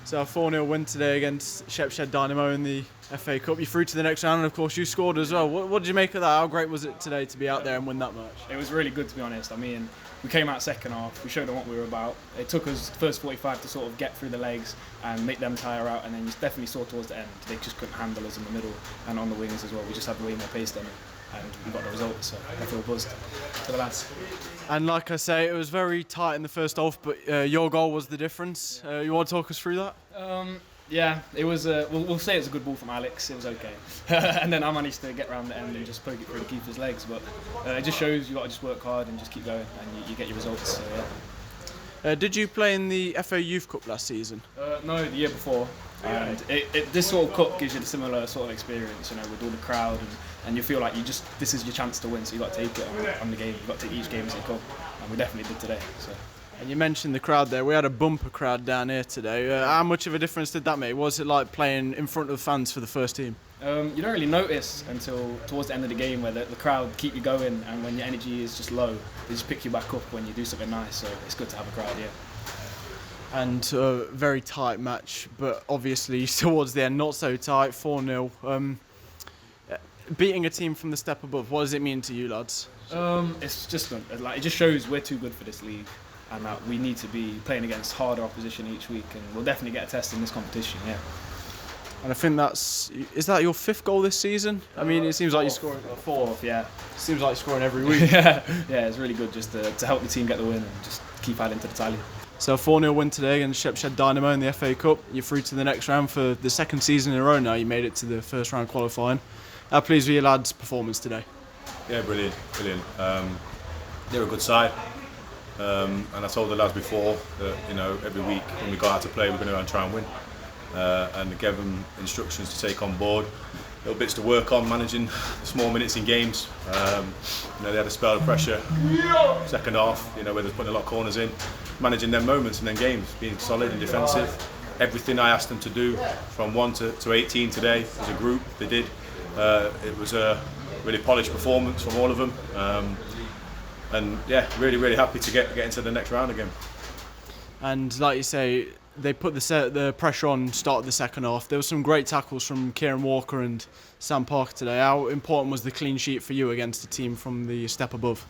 So a 4-0 win today against Shepshed Dynamo in the FA Cup. You're through to the next round, and of course you scored as well. What did you make of that? How great was it today to be out there and win that match? It was really good, to be honest. I mean, we came out second half, we showed them what we were about. It took us the first 45 to sort of get through the legs and make them tire out, and then you definitely saw towards the end they just couldn't handle us in the middle and on the wings as well. We just had way more pace than them, and we got the result, so I feel buzzed for the lads. And like I say, it was very tight in the first half, but your goal was the difference. You want to talk us through that? Yeah, it was. We'll say it was a good ball from Alex. It was okay, and then I managed to get around the end and just poke it through the keeper's legs. But it just shows you got to just work hard and just keep going, and you get your results. So, yeah. Did you play in the FA Youth Cup last season? No, the year before. And this sort of cup gives you a similar sort of experience, with all the crowd, and you feel like this is your chance to win. So you got to take it on the game. You got to take each game as a cup, and we definitely did today. So. And you mentioned the crowd there. We had a bumper crowd down here today. How much of a difference did that make? Was it like playing in front of fans for the first team? You don't really notice until towards the end of the game where the crowd keep you going, and when your energy is just low, they just pick you back up when you do something nice. So it's good to have a crowd, yeah. And a very tight match, but obviously towards the end, not so tight, 4-0. Beating a team from the step above, what does it mean to you lads? It's just like it just shows we're too good for this league, and that we need to be playing against harder opposition each week, and we'll definitely get a test in this competition, yeah. And I think is that your 5th goal this season? I mean, it seems like you're scoring fourth, yeah. Seems like you're scoring every week. Yeah, it's really good just to help the team get the win and just keep adding to the tally. So a 4-0 win today against Shepshed Dynamo in the FA Cup. You're through to the next round for the second season in a row now. You made it to the first round qualifying. How pleased with your lads' performance today? Yeah, brilliant. They're a good side. And I told the lads before that every week when we go out to play we're going to go and try and win, and gave them instructions to take on board, little bits to work on, managing the small minutes in games. They had a spell of pressure second half, where they're putting a lot of corners in, managing them moments and then games, being solid and defensive. Everything I asked them to do from 1 to 18 today as a group, they did. It was a really polished performance from all of them. And yeah, really happy to get into the next round again. And like you say, they put the pressure on start of the second half. There were some great tackles from Kieran Walker and Sam Parker today. How important was the clean sheet for you against a team from the step above?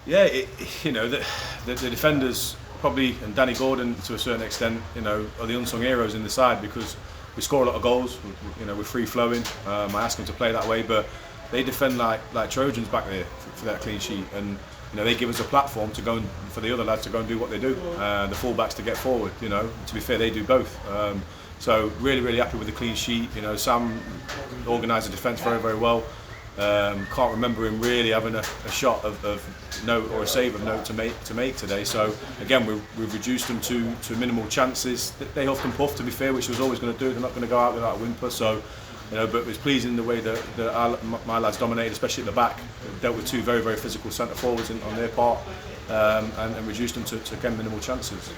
Yeah, the defenders probably, and Danny Gordon to a certain extent, are the unsung heroes in the side because we score a lot of goals. We're free flowing. I ask them to play that way, but they defend like Trojans back there for that clean sheet, and they give us a platform to go and for the other lads to go and do what they do. The fullbacks to get forward. To be fair, they do both. So really happy with the clean sheet. Sam organised the defence very well. Can't remember him really having a shot of note or a save of note to make today. So again, we've reduced them to minimal chances. They huff and puff, to be fair, which was always going to do. They're not going to go out without a whimper. So. But it was pleasing the way that my lads dominated, especially at the back. Dealt with two very physical centre forwards on their part, and reduced them to again minimal chances.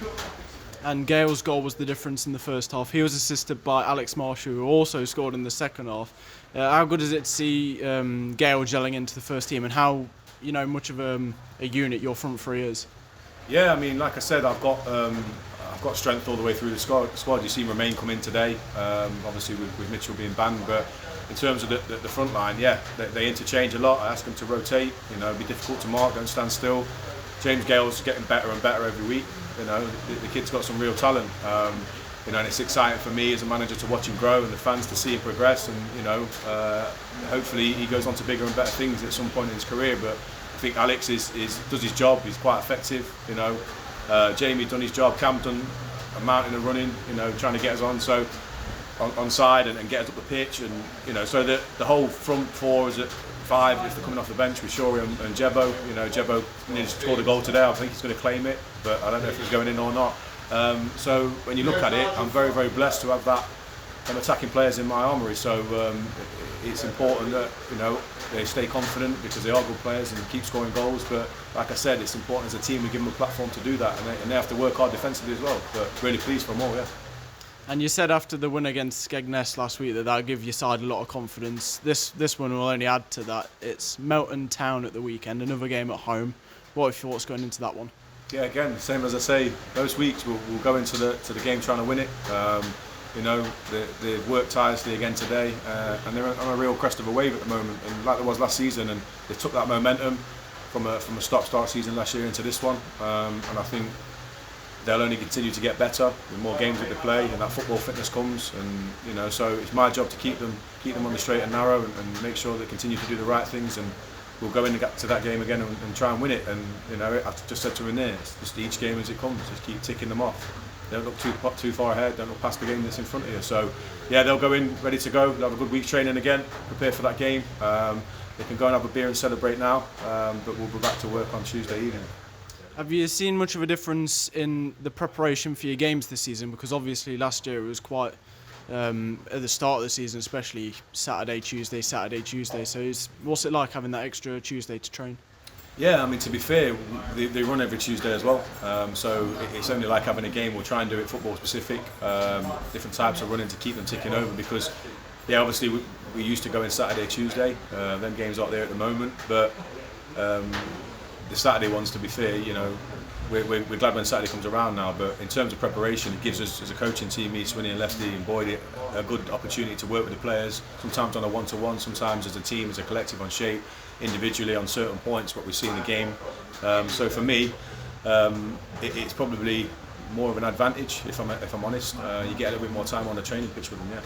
And Gale's goal was the difference in the first half. He was assisted by Alex Marshall, who also scored in the second half. How good is it to see Gale gelling into the first team, and how much of a unit your front three is? Yeah, I mean, like I said, I've got strength all the way through the squad. You see Romain come in today, obviously with Mitchell being banned, but in terms of the front line, yeah, they interchange a lot. I ask them to rotate, it'd be difficult to mark, don't stand still. James Gale's getting better and better every week. The kid's got some real talent, and it's exciting for me as a manager to watch him grow and the fans to see him progress, and hopefully he goes on to bigger and better things at some point in his career. But I think Alex does his job. He's quite effective. Jamie done his job. Cam done a mountain of running. Trying to get us on side and get us up the pitch. And so the whole front four is at 5 if they're coming off the bench with Shori and Jebo. Jebo nearly scored a goal today. I think he's going to claim it, but I don't know if it's going in or not. So when you look at it, I'm very blessed to have that attacking players in my armoury. So it's important that they stay confident because they are good players and keep scoring goals. But like I said, it's important as a team we give them a platform to do that, and they have to work hard defensively as well. But really pleased for them all, yeah. And you said after the win against Skegness last week that'll give your side a lot of confidence. This one will only add to that. It's Melton Town at the weekend, another game at home. What are your thoughts going into that one? Yeah, again, same as I say, those weeks we'll go into the game trying to win it. You know, they've worked tirelessly again today, and they're on a real crest of a wave at the moment, and like there was last season, and they took that momentum from a stop-start season last year into this one, and I think they'll only continue to get better with more games that they play, and that football fitness comes, and you know, so it's my job to keep them on the straight and narrow, and make sure they continue to do the right things, and we'll go into that game again and try and win it. And you know, I just said to him there, it's just each game as it comes, just keep ticking them off. Don't look too far ahead, don't look past the game that's in front of you. So yeah, they'll go in ready to go, they'll have a good week's training again, prepare for that game. They can go and have a beer and celebrate now, but we'll be back to work on Tuesday evening. Have you seen much of a difference in the preparation for your games this season? Because obviously last year it was quite, at the start of the season especially, Saturday, Tuesday. So what's it like having that extra Tuesday to train? Yeah, I mean, to be fair, they run every Tuesday as well. So it's only like having a game. We'll try and do it football specific, different types of running to keep them ticking over, because yeah, obviously we used to go in Saturday, Tuesday. Them games aren't there at the moment, but the Saturday ones, to be fair, you know, we're glad when Saturday comes around now. But in terms of preparation, it gives us as a coaching team, me, Swinney and Lefty and Boyd, a good opportunity to work with the players, sometimes on a one-to-one, sometimes as a team, as a collective on shape, individually on certain points, what we see in the game. So for me, it's probably more of an advantage, if I'm honest. You get a little bit more time on the training pitch with them, yeah.